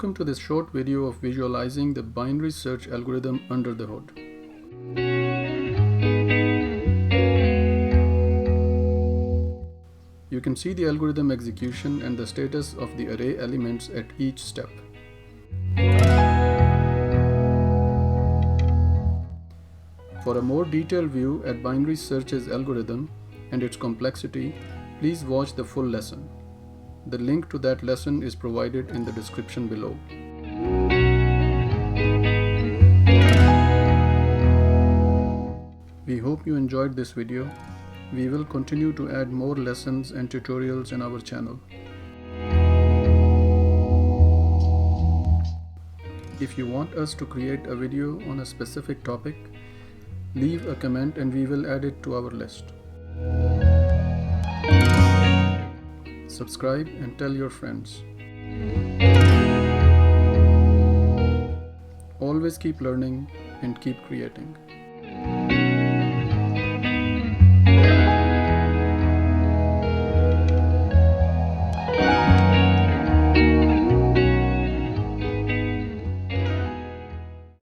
Welcome to this short video of visualizing the binary search algorithm under the hood. You can see the algorithm execution and the status of the array elements at each step. For a more detailed view at binary search's algorithm and its complexity, please watch the full lesson. The link to that lesson is provided in the description below. We hope you enjoyed this video. We will continue to add more lessons and tutorials in our channel. If you want us to create a video on a specific topic, leave a comment and we will add it to our list. Subscribe and tell your friends. Always keep learning and keep creating.